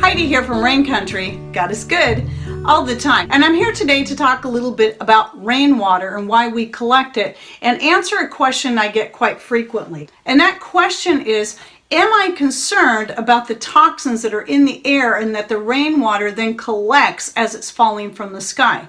Heidi here from Rain Country. God is good all the time. And I'm here today to talk a little bit about rainwater and why we collect it and answer a question I get quite frequently. And that question is, am I concerned about the toxins that are in the air and that the rainwater then collects as it's falling from the sky?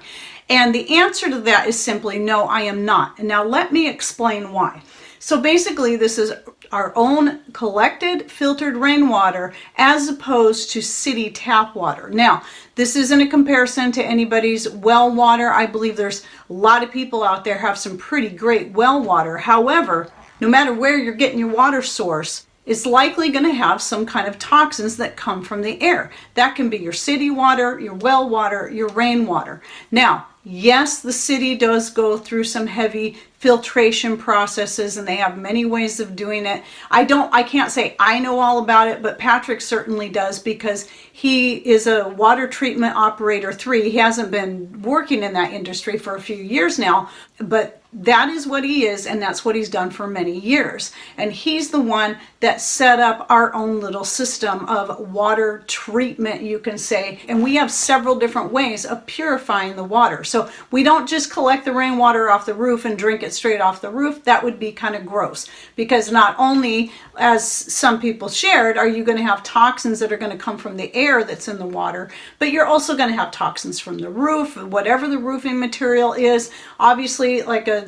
And the answer to that is simply no, I am not. And now let me explain why. So basically, this is our own collected filtered rainwater as opposed to city tap water. Now, this isn't a comparison to anybody's well water. I believe there's a lot of people out there have some pretty great well water. However, no matter where you're getting your water source, it's likely going to have some kind of toxins that come from the air. That can be your city water, your well water, your rainwater. Now, yes, the city does go through some heavy filtration processes and they have many ways of doing it. I can't say I know all about it, but Patrick certainly does because he is a water treatment operator 3. He hasn't been working in that industry for a few years now, but that is what he is, and that's what he's done for many years. And he's the one that set up our own little system of water treatment, you can say. And we have several different ways of purifying the water. So we don't just collect the rainwater off the roof and drink it straight off the roof. That would be kind of gross, because not only, as some people shared, are you going to have toxins that are going to come from the air that's in the water, but you're also going to have toxins from the roof, whatever the roofing material is. Obviously, like a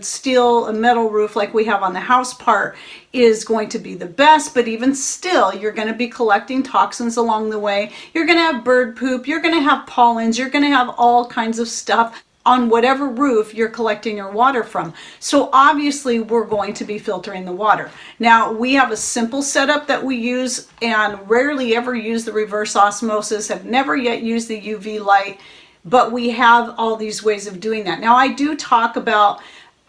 metal roof like we have on the house part is going to be the best, but even still, you're going to be collecting toxins along the way. You're going to have bird poop, you're going to have pollens, you're going to have all kinds of stuff on whatever roof you're collecting your water from. So obviously we're going to be filtering the water. Now, we have a simple setup that we use and rarely ever use the reverse osmosis, have never yet used the UV light, but we have all these ways of doing that. Now, I do talk about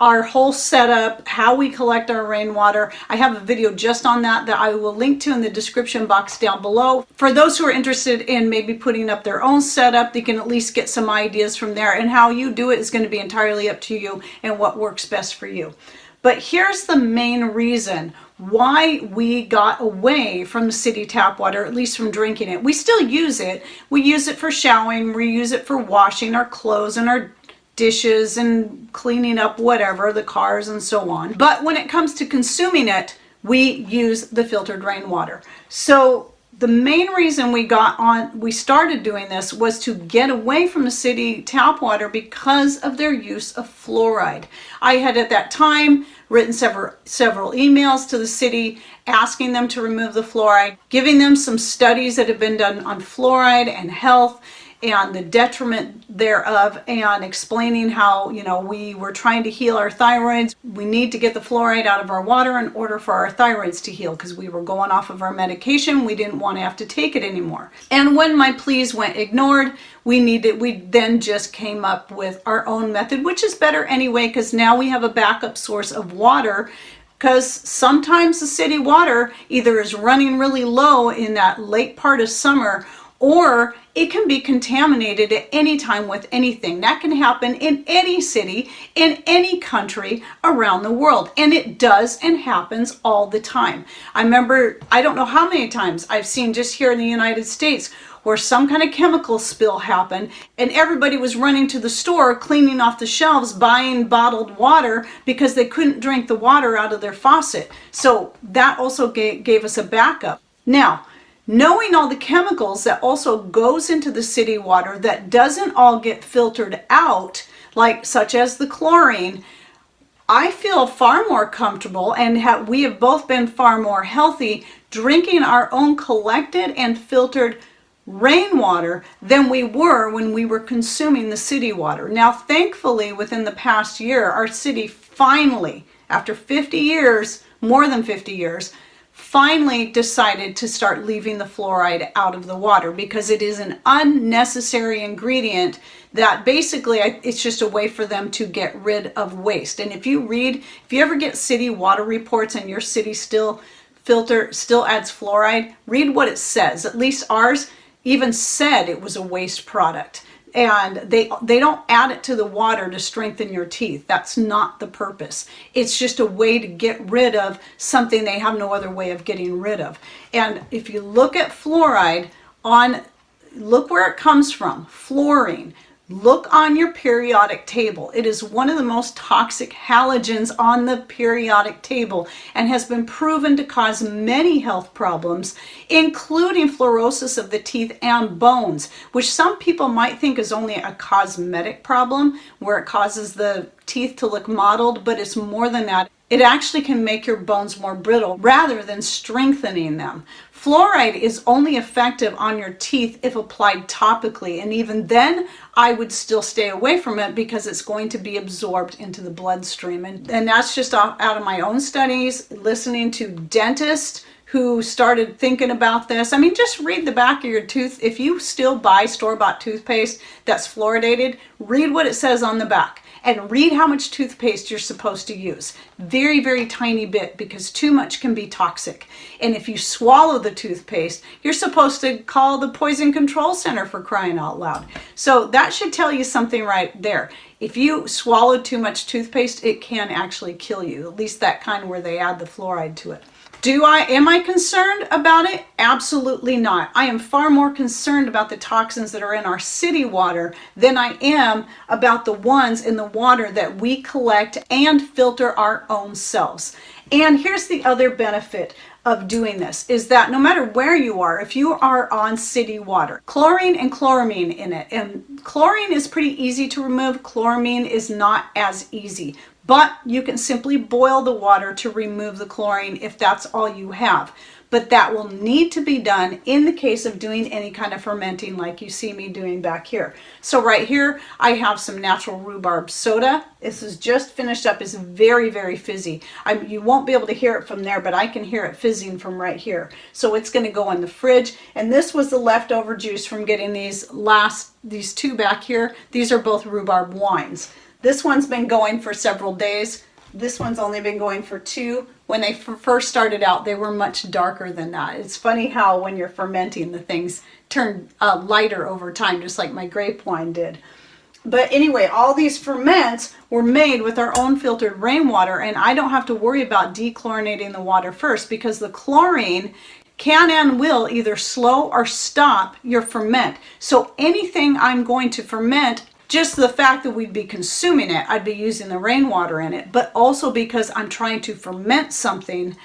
our whole setup, how we collect our rainwater. I have a video just on that I will link to in the description box down below. For those who are interested in maybe putting up their own setup, they can at least get some ideas from there, and how you do it is going to be entirely up to you and what works best for you. But here's the main reason why we got away from the city tap water, at least from drinking it. We still use it. We use it for showering, we use it for washing our clothes and our dishes and cleaning up whatever, the cars and so on. But when it comes to consuming it, we use the filtered rainwater. So the main reason we started doing this was to get away from the city tap water because of their use of fluoride. I had at that time written several emails to the city asking them to remove the fluoride, giving them some studies that have been done on fluoride and health and the detriment thereof, and explaining how, we were trying to heal our thyroids. We need to get the fluoride out of our water in order for our thyroids to heal, because we were going off of our medication. We didn't want to have to take it anymore. And when my pleas went ignored, we then just came up with our own method, which is better anyway, because now we have a backup source of water. Because sometimes the city water either is running really low in that late part of summer, or it can be contaminated at any time with anything. That can happen in any city, in any country around the world. And it does and happens all the time. I remember, I don't know how many times I've seen just here in the United States where some kind of chemical spill happened and everybody was running to the store, cleaning off the shelves, buying bottled water because they couldn't drink the water out of their faucet. So that also gave us a backup. Now, knowing all the chemicals that also goes into the city water that doesn't all get filtered out, such as the chlorine, I feel far more comfortable, and we have both been far more healthy drinking our own collected and filtered rainwater than we were when we were consuming the city water. Now, thankfully, within the past year, our city finally, after 50 years, more than 50 years, finally decided to start leaving the fluoride out of the water, because it is an unnecessary ingredient that basically it's just a way for them to get rid of waste. And if you ever get city water reports and your city still adds fluoride, read what it says. At least ours even said it was a waste product. And they don't add it to the water to strengthen your teeth. That's not the purpose. It's just a way to get rid of something they have no other way of getting rid of. And if you look at fluoride on look where it comes from. Fluorine. Look on your periodic table. It is one of the most toxic halogens on the periodic table and has been proven to cause many health problems, including fluorosis of the teeth and bones, which some people might think is only a cosmetic problem where it causes the teeth to look mottled, but it's more than that. It actually can make your bones more brittle rather than strengthening them. Fluoride is only effective on your teeth if applied topically, and even then I would still stay away from it because it's going to be absorbed into the bloodstream. And that's just out of my own studies, listening to dentists who started thinking about this. I mean, just read the back of your tooth. If you still buy store-bought toothpaste that's fluoridated, read what it says on the back. And read how much toothpaste you're supposed to use. Very, very tiny bit, because too much can be toxic. And if you swallow the toothpaste, you're supposed to call the Poison Control Center, for crying out loud. So that should tell you something right there. If you swallow too much toothpaste, it can actually kill you, at least that kind where they add the fluoride to it. Am I concerned about it? Absolutely not. I am far more concerned about the toxins that are in our city water than I am about the ones in the water that we collect and filter our own selves. And here's the other benefit of doing this, is that no matter where you are, if you are on city water, chlorine and chloramine in it, and chlorine is pretty easy to remove, chloramine is not as easy. But you can simply boil the water to remove the chlorine if that's all you have. But that will need to be done in the case of doing any kind of fermenting like you see me doing back here. So right here, I have some natural rhubarb soda. This is just finished up. It's very, very fizzy. You won't be able to hear it from there, but I can hear it fizzing from right here. So it's going to go in the fridge. And this was the leftover juice from getting these two back here. These are both rhubarb wines. This one's been going for several days. This one's only been going for 2. When they first started out, they were much darker than that. It's funny how when you're fermenting, the things turn lighter over time, just like my grape wine did. But anyway, all these ferments were made with our own filtered rainwater, and I don't have to worry about dechlorinating the water first, because the chlorine can and will either slow or stop your ferment. So anything I'm going to ferment, just the fact that we'd be consuming it, I'd be using the rainwater in it, but also because I'm trying to ferment something,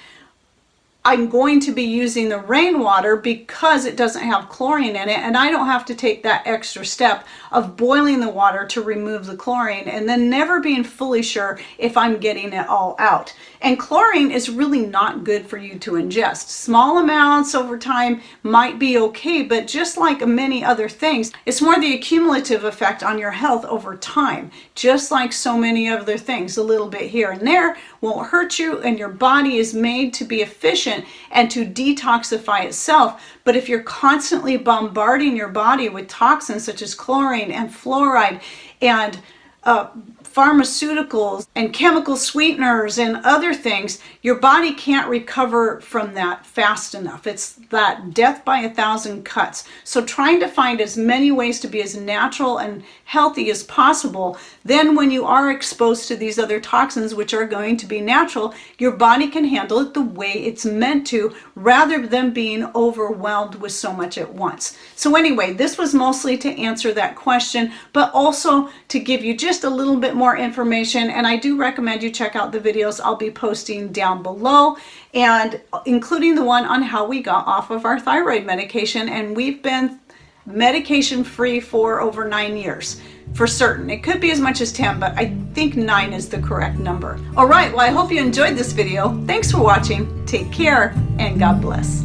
I'm going to be using the rainwater because it doesn't have chlorine in it, and I don't have to take that extra step of boiling the water to remove the chlorine and then never being fully sure if I'm getting it all out. And chlorine is really not good for you to ingest. Small amounts over time might be okay, but just like many other things, it's more the accumulative effect on your health over time. Just like so many other things, a little bit here and there won't hurt you, and your body is made to be efficient and to detoxify itself. But if you're constantly bombarding your body with toxins such as chlorine and fluoride and pharmaceuticals and chemical sweeteners and other things, your body can't recover from that fast enough. It's that death by 1,000 cuts. So trying to find as many ways to be as natural and healthy as possible, then when you are exposed to these other toxins, which are going to be natural, your body can handle it the way it's meant to, rather than being overwhelmed with so much at once. So anyway, this was mostly to answer that question, but also to give you just a little bit more information. And I do recommend you check out the videos I'll be posting down below, and including the one on how we got off of our thyroid medication. And we've been medication free for over 9 years for certain. It could be as much as 10, but I think 9 is the correct number. All right, well, I hope you enjoyed this video. Thanks for watching. Take care, and God bless.